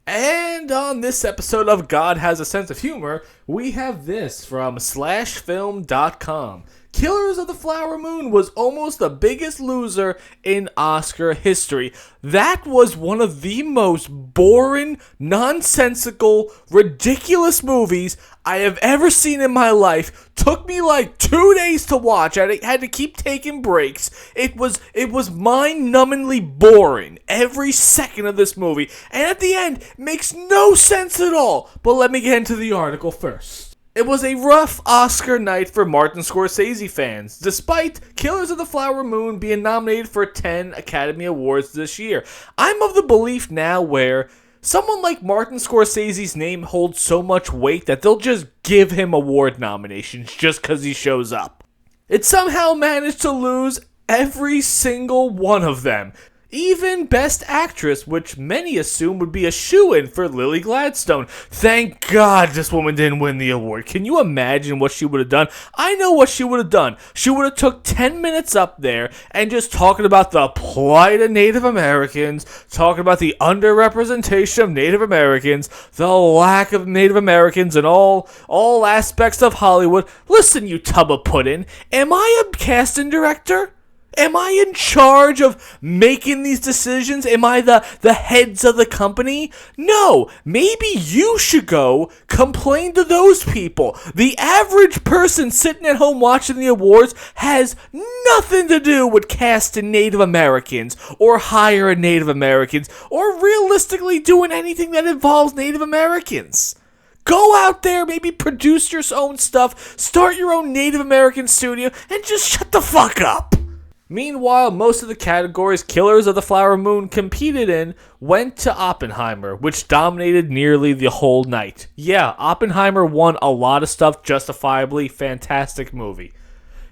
And on this episode of God Has a Sense of Humor, we have this from slashfilm.com. Killers of the Flower Moon was almost the biggest loser in Oscar history. That was one of the most boring, nonsensical, ridiculous movies I have ever seen in my life. Took me like 2 days to watch. I had to keep taking breaks. It was mind-numbingly boring. Every second of this movie. And at the end, makes no sense at all. But let me get into the article first. It was a rough Oscar night for Martin Scorsese fans, despite Killers of the Flower Moon being nominated for 10 Academy Awards this year. I'm of the belief now where someone like Martin Scorsese's name holds so much weight that they'll just give him award nominations just because he shows up. It somehow managed to lose every single one of them. Even Best Actress, which many assume would be a shoo-in for Lily Gladstone. Thank God this woman didn't win the award. Can you imagine what she would have done? I know what she would have done. She would have took 10 minutes up there and just talking about the plight of Native Americans, talking about the underrepresentation of Native Americans, the lack of Native Americans in all aspects of Hollywood. Listen, you tub of pudding, am I a casting director? Am I in charge of making these decisions? Am I the heads of the company? No, maybe you should go complain to those people. The average person sitting at home watching the awards has nothing to do with casting Native Americans or hiring Native Americans or realistically doing anything that involves Native Americans. Go out there, maybe produce your own stuff, start your own Native American studio, and just shut the fuck up. Meanwhile, most of the categories Killers of the Flower Moon competed in went to Oppenheimer, which dominated nearly the whole night. Yeah, Oppenheimer won a lot of stuff, justifiably. Fantastic movie.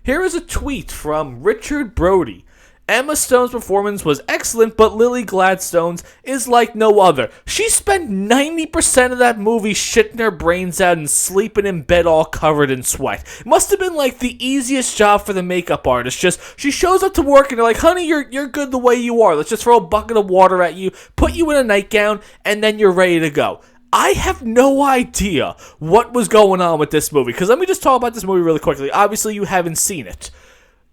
Here is a tweet from Richard Brody. Emma Stone's performance was excellent, but Lily Gladstone's is like no other. She spent 90% of that movie shitting her brains out and sleeping in bed all covered in sweat. It must have been like the easiest job for the makeup artist. Just, she shows up to work and they're like, honey, you're good the way you are. Let's just throw a bucket of water at you, put you in a nightgown, and then you're ready to go. I have no idea what was going on with this movie, because let me just talk about this movie really quickly. Obviously, you haven't seen it.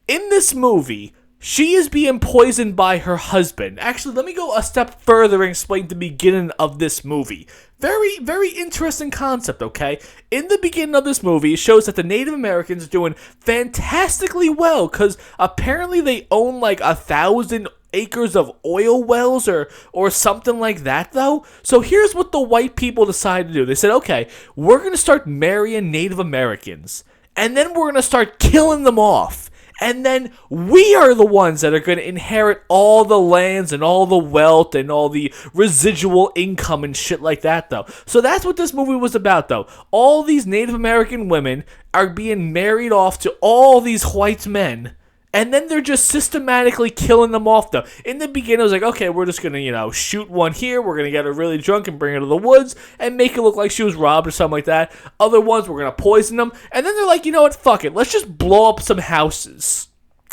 In this movie, she is being poisoned by her husband. Actually, let me go a step further and explain the beginning of this movie. Very, very interesting concept, okay? In the beginning of this movie, it shows that the Native Americans are doing fantastically well, because apparently they own like 1,000 acres of oil wells or something like that, though. So here's what the white people decided to do. They said, okay, we're going to start marrying Native Americans, and then we're going to start killing them off. And then we are the ones that are going to inherit all the lands and all the wealth and all the residual income and shit like that, though. So that's what this movie was about, though. All these Native American women are being married off to all these white men. And then they're just systematically killing them off, though. In the beginning, it was like, okay, we're just going to, shoot one here. We're going to get her really drunk and bring her to the woods and make it look like she was robbed or something like that. Other ones, we're going to poison them. And then they're like, you know what, fuck it. Let's just blow up some houses.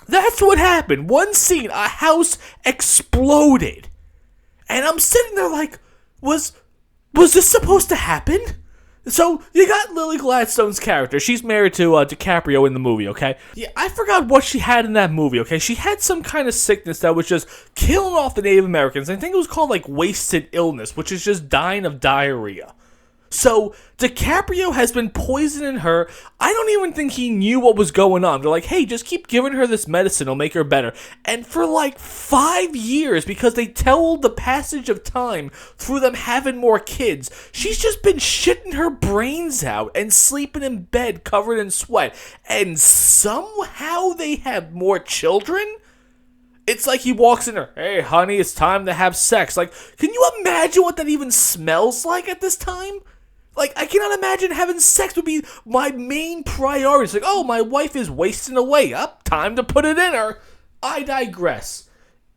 That's what happened. One scene, a house exploded. And I'm sitting there like, was this supposed to happen? So, you got Lily Gladstone's character. She's married to DiCaprio in the movie, okay? Yeah, I forgot what she had in that movie, okay? She had some kind of sickness that was just killing off the Native Americans. I think it was called, like, wasted illness, which is just dying of diarrhea. So, DiCaprio has been poisoning her. I don't even think he knew what was going on. They're like, hey, just keep giving her this medicine. It'll make her better. And for like 5 years, because they tell the passage of time through them having more kids, she's just been shitting her brains out and sleeping in bed covered in sweat. And somehow they have more children? It's like he walks in there, hey, honey, it's time to have sex. Like, can you imagine what that even smells like at this time? Like, I cannot imagine having sex would be my main priority. It's like, oh, my wife is wasting away. Up, time to put it in her. I digress.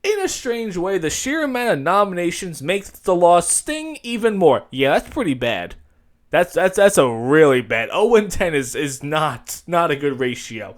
In a strange way, the sheer amount of nominations makes the loss sting even more. Yeah, that's pretty bad. That's a really bad. 0 and 10 is not a good ratio.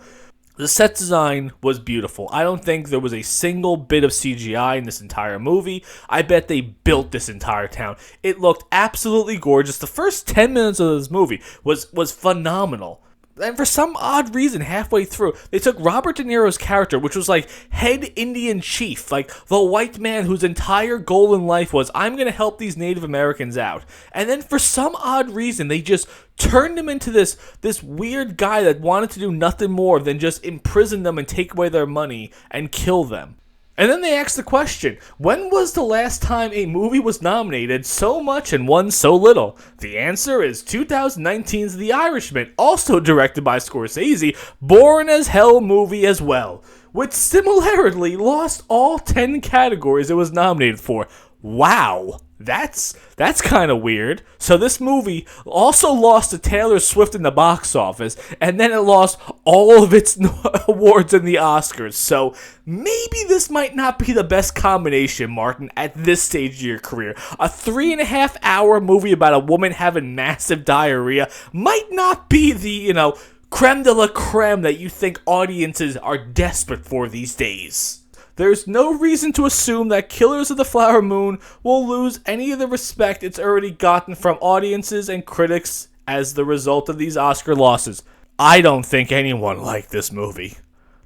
The set design was beautiful. I don't think there was a single bit of CGI in this entire movie. I bet they built this entire town. It looked absolutely gorgeous. The first 10 minutes of this movie was phenomenal. And for some odd reason, halfway through, they took Robert De Niro's character, which was like head Indian chief, like the white man whose entire goal in life was, I'm going to help these Native Americans out. And then for some odd reason, they just turned him into this weird guy that wanted to do nothing more than just imprison them and take away their money and kill them. And then they asked the question, when was the last time a movie was nominated so much and won so little? The answer is 2019's The Irishman, also directed by Scorsese, boring as hell movie as well, which similarly lost all 10 categories it was nominated for. Wow, that's kind of weird. So this movie also lost to Taylor Swift in the box office, and then it lost all of its awards in the Oscars. So maybe this might not be the best combination, Martin, at this stage of your career. A 3.5-hour movie about a woman having massive diarrhea might not be the, creme de la creme that you think audiences are desperate for these days. There's no reason to assume that Killers of the Flower Moon will lose any of the respect it's already gotten from audiences and critics as the result of these Oscar losses. I don't think anyone liked this movie.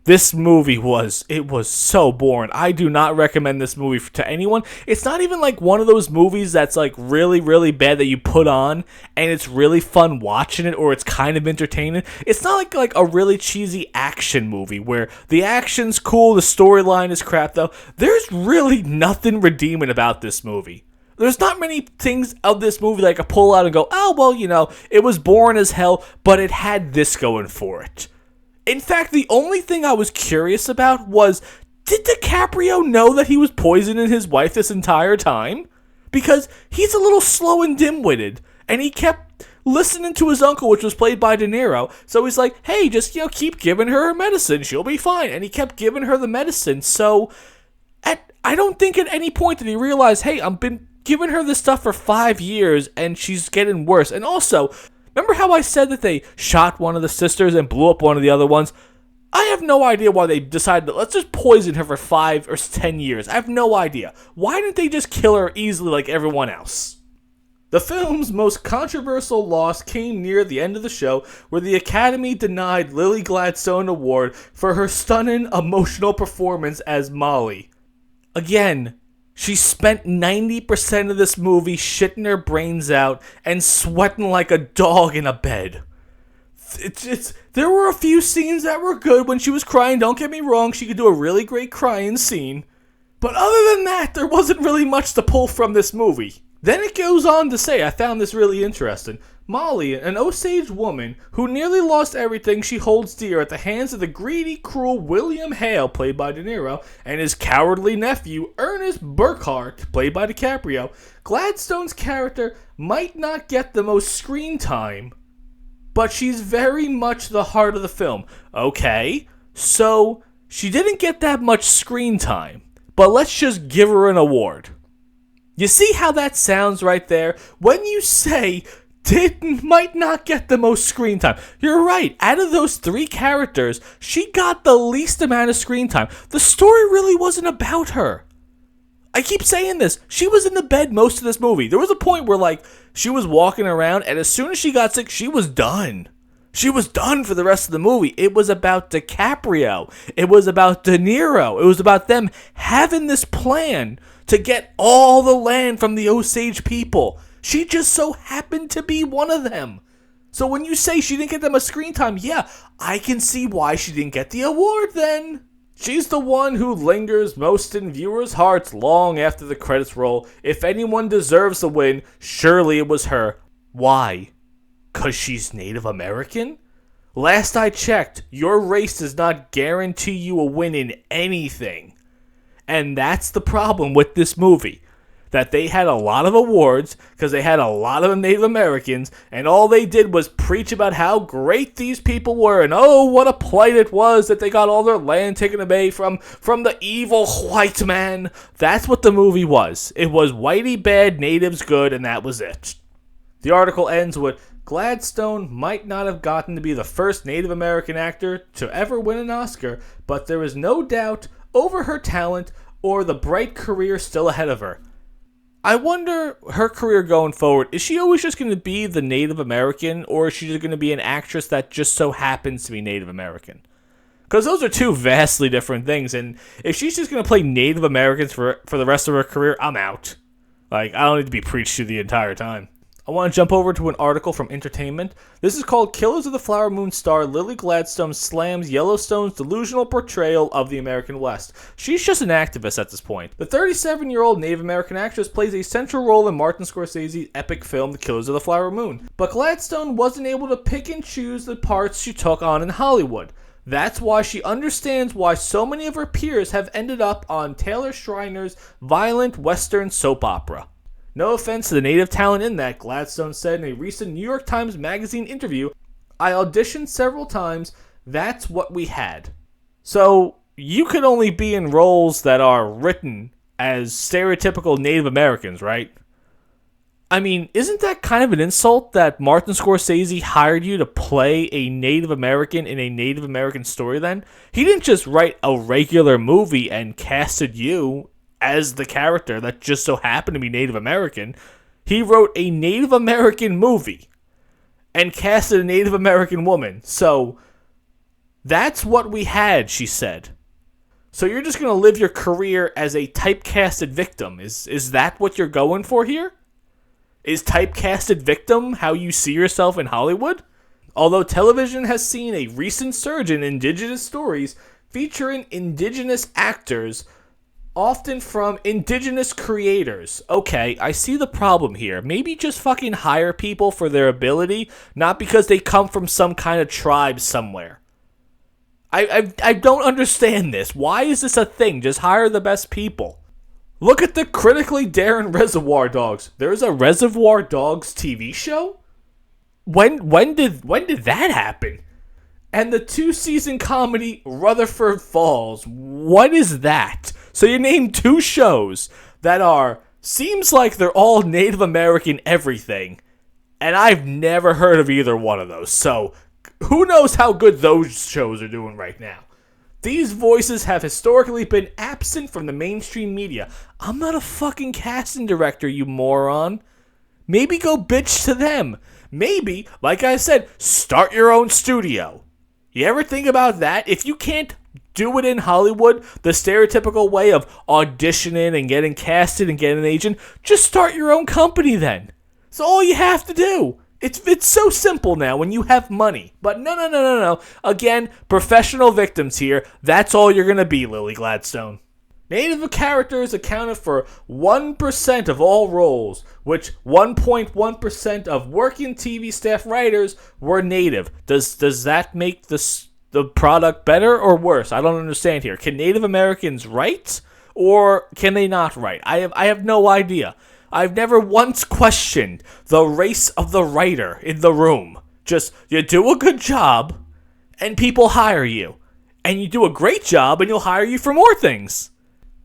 This movie was so boring. I do not recommend this movie to anyone. It's not even like one of those movies that's like really, really bad that you put on and it's really fun watching it or it's kind of entertaining. It's not like a really cheesy action movie where the action's cool, the storyline is crap though. There's really nothing redeeming about this movie. There's not many things of this movie that I could pull out and go, oh, well, it was boring as hell, but it had this going for it. In fact, the only thing I was curious about was, did DiCaprio know that he was poisoning his wife this entire time? Because he's a little slow and dim-witted, and he kept listening to his uncle, which was played by De Niro. So he's like, hey, just, keep giving her medicine, she'll be fine. And he kept giving her the medicine, so I don't think at any point did he realize, hey, I've been giving her this stuff for 5 years, and she's getting worse. And also, remember how I said that they shot one of the sisters and blew up one of the other ones? I have no idea why they decided to, let's just poison her for 5 or 10 years. I have no idea. Why didn't they just kill her easily like everyone else? The film's most controversial loss came near the end of the show, where the Academy denied Lily Gladstone an award for her stunning emotional performance as Molly. Again, she spent 90% of this movie shitting her brains out and sweating like a dog in a bed. There were a few scenes that were good when she was crying, don't get me wrong, she could do a really great crying scene. But other than that, there wasn't really much to pull from this movie. Then it goes on to say, I found this really interesting, Molly, an Osage woman who nearly lost everything she holds dear at the hands of the greedy, cruel William Hale, played by De Niro, and his cowardly nephew, Ernest Burkhart, played by DiCaprio. Gladstone's character might not get the most screen time, but she's very much the heart of the film. Okay, so she didn't get that much screen time, but let's just give her an award. You see how that sounds right there? When you say might not get the most screen time, you're right. Out of those 3 characters, she got the least amount of screen time. The story really wasn't about her. I keep saying this. She was in the bed most of this movie. There was a point where, she was walking around, and as soon as she got sick, she was done. She was done for the rest of the movie. It was about DiCaprio. It was about De Niro. It was about them having this plan to get all the land from the Osage people. She just so happened to be one of them. So when you say she didn't get them a screen time, yeah, I can see why she didn't get the award then. She's the one who lingers most in viewers' hearts long after the credits roll. If anyone deserves the win, surely it was her. Why? 'Cause she's Native American? Last I checked, your race does not guarantee you a win in anything. And that's the problem with this movie. That they had a lot of awards because they had a lot of Native Americans, and all they did was preach about how great these people were, and oh, what a plight it was that they got all their land taken away from the evil white man. That's what the movie was. It was whitey bad, natives good, and that was it. The article ends with, Gladstone might not have gotten to be the first Native American actor to ever win an Oscar, but there is no doubt over her talent or the bright career still ahead of her. I wonder her career going forward, is she always just going to be the Native American, or is she just going to be an actress that just so happens to be Native American? Because those are two vastly different things, and if she's just going to play Native Americans for the rest of her career, I'm out. Like, I don't need to be preached to the entire time. I want to jump over to an article from Entertainment. This is called Killers of the Flower Moon star Lily Gladstone slams Yellowstone's delusional portrayal of the American West. She's just an activist at this point. The 37-year-old Native American actress plays a central role in Martin Scorsese's epic film The Killers of the Flower Moon. But Gladstone wasn't able to pick and choose the parts she took on in Hollywood. That's why she understands why so many of her peers have ended up on Taylor Schreiner's violent Western soap opera. No offense to the native talent in that, Gladstone said in a recent New York Times Magazine interview, I auditioned several times, that's what we had. So, you could only be in roles that are written as stereotypical Native Americans, right? I mean, isn't that kind of an insult that Martin Scorsese hired you to play a Native American in a Native American story then? He didn't just write a regular movie and casted you as the character that just so happened to be Native American. He wrote a Native American movie and casted a Native American woman. So, that's what we had, she said. So you're just going to live your career as a typecasted victim. Is that what you're going for here? Is typecasted victim how you see yourself in Hollywood? Although television has seen a recent surge in indigenous stories featuring indigenous actors, often from indigenous creators. Okay, I see the problem here. Maybe just fucking hire people for their ability, not because they come from some kind of tribe somewhere. I don't understand this. Why is this a thing? Just hire the best people. Look at the critically daring Reservoir Dogs. There's a Reservoir Dogs TV show? When did that happen? And the 2-season comedy Rutherford Falls. What is that? So you named 2 shows that seems like they're all Native American everything. And I've never heard of either one of those. So who knows how good those shows are doing right now. These voices have historically been absent from the mainstream media. I'm not a fucking casting director, you moron. Maybe go bitch to them. Maybe, like I said, start your own studio. You ever think about that? If you can't do it in Hollywood, the stereotypical way of auditioning and getting casted and getting an agent, just start your own company then. It's all you have to do. It's so simple now when you have money. But no. Again, professional victims here. That's all you're going to be, Lily Gladstone. Native characters accounted for 1% of all roles, which 1.1% of working TV staff writers were Native. Does that make the product better or worse? I don't understand here. Can Native Americans write or can they not write? I have no idea. I've never once questioned the race of the writer in the room. Just, you do a good job, and people hire you. And you do a great job, and you'll hire you for more things.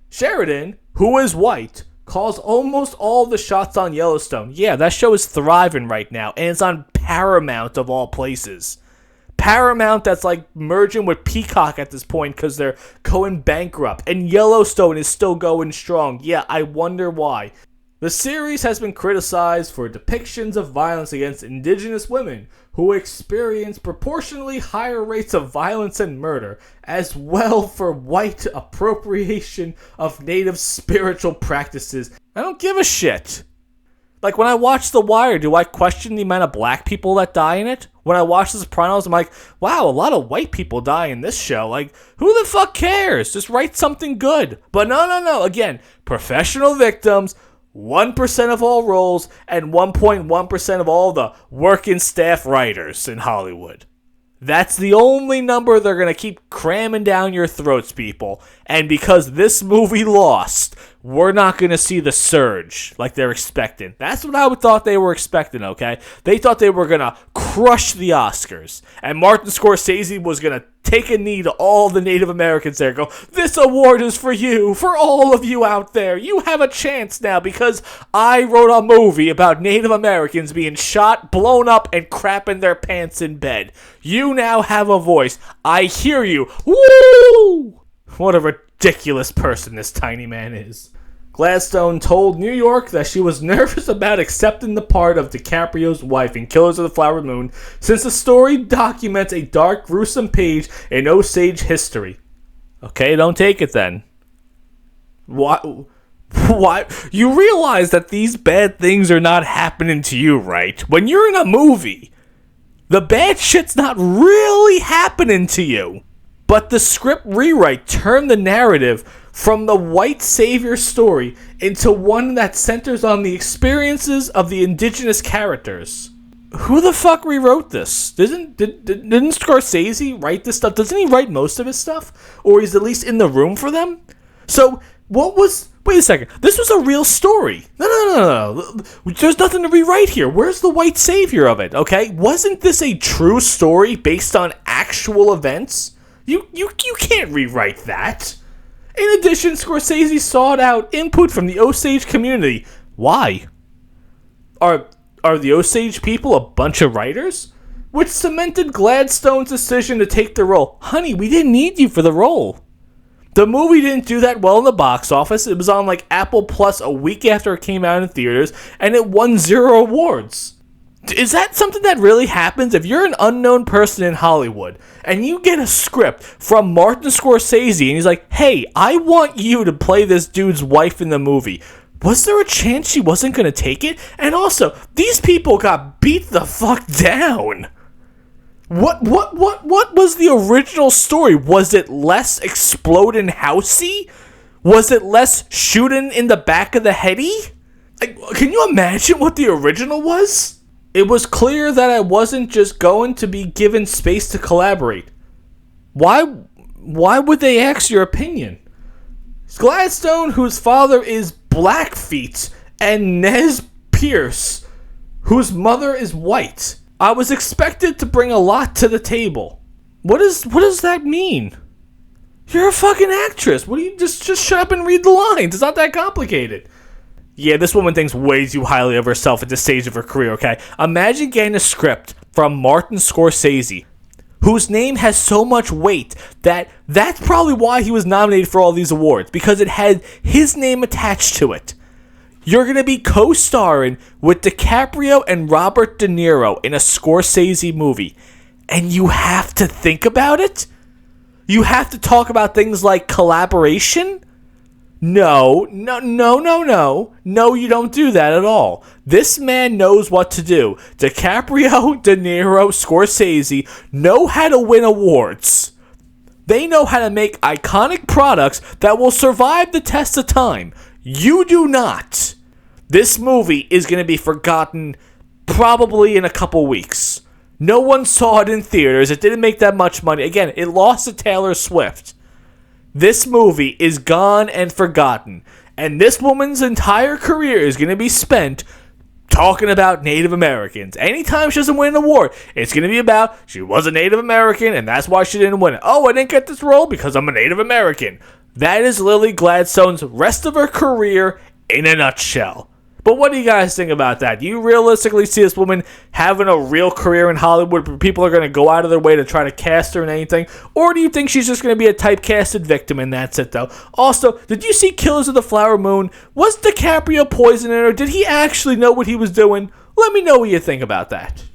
Sheridan, who is white, calls almost all the shots on Yellowstone. Yeah, that show is thriving right now, and it's on Paramount of all places. Paramount that's like merging with Peacock at this point because they're going bankrupt. And Yellowstone is still going strong. Yeah, I wonder why. The series has been criticized for depictions of violence against indigenous women who experience proportionally higher rates of violence and murder, as well for white appropriation of native spiritual practices. I don't give a shit. Like, when I watch The Wire, do I question the amount of black people that die in it? When I watch The Sopranos, I'm like, wow, a lot of white people die in this show. Like, who the fuck cares? Just write something good. But no. Again, professional victims, 1% of all roles, and 1.1% of all the working staff writers in Hollywood. That's the only number they're going to keep cramming down your throats, people. And because this movie lost, we're not going to see the surge like they're expecting. That's what I thought they were expecting, okay? They thought they were going to crush the Oscars. And Martin Scorsese was going to take a knee to all the Native Americans there and go, this award is for you, for all of you out there. You have a chance now because I wrote a movie about Native Americans being shot, blown up, and crapping their pants in bed. You now have a voice. I hear you. Woo! What a ridiculous person this tiny man is. Gladstone told New York that she was nervous about accepting the part of DiCaprio's wife in Killers of the Flower Moon since the story documents a dark, gruesome page in Osage history. Okay, don't take it then. Why? You realize that these bad things are not happening to you, right? When you're in a movie, the bad shit's not really happening to you. But the script rewrite turned the narrative from the white savior story into one that centers on the experiences of the indigenous characters. Who the fuck rewrote this? Didn't Scorsese write this stuff? Doesn't he write most of his stuff? Or he's at least in the room for them? So, wait a second. This was a real story. No. There's nothing to rewrite here. Where's the white savior of it, okay? Wasn't this a true story based on actual events? You can't rewrite that. In addition, Scorsese sought out input from the Osage community. Why? Are the Osage people a bunch of writers? Which cemented Gladstone's decision to take the role. Honey, we didn't need you for the role. The movie didn't do that well in the box office. It was on like Apple Plus a week after it came out in theaters, and it won 0 awards. Is that something that really happens? If you're an unknown person in Hollywood and you get a script from Martin Scorsese and he's like, hey, I want you to play this dude's wife in the movie. Was there a chance she wasn't going to take it? And also, these people got beat the fuck down. What was the original story? Was it less exploding housey? Was it less shooting in the back of the heady? Can you imagine what the original was? It was clear that I wasn't just going to be given space to collaborate. Why would they ask your opinion? Gladstone, whose father is Blackfeet, and Nez Perce, whose mother is white. I was expected to bring a lot to the table. What does that mean? You're a fucking actress. What do you just shut up and read the lines? It's not that complicated. Yeah, this woman thinks way too highly of herself at this stage of her career, okay? Imagine getting a script from Martin Scorsese, whose name has so much weight that's probably why he was nominated for all these awards, because it had his name attached to it. You're going to be co-starring with DiCaprio and Robert De Niro in a Scorsese movie, and you have to think about it? You have to talk about things like collaboration? No, you don't do that at all. This man knows what to do. DiCaprio, De Niro, Scorsese know how to win awards. They know how to make iconic products that will survive the test of time. You do not. This movie is going to be forgotten probably in a couple weeks. No one saw it in theaters. It didn't make that much money. Again, it lost to Taylor Swift. This movie is gone and forgotten, and this woman's entire career is going to be spent talking about Native Americans. Anytime she doesn't win an award, it's going to be about she was a Native American, and that's why she didn't win it. Oh, I didn't get this role because I'm a Native American. That is Lily Gladstone's rest of her career in a nutshell. But what do you guys think about that? Do you realistically see this woman having a real career in Hollywood where people are going to go out of their way to try to cast her in anything? Or do you think she's just going to be a typecasted victim and that's it, though? Also, did you see Killers of the Flower Moon? Was DiCaprio poisoning her? Did he actually know what he was doing? Let me know what you think about that.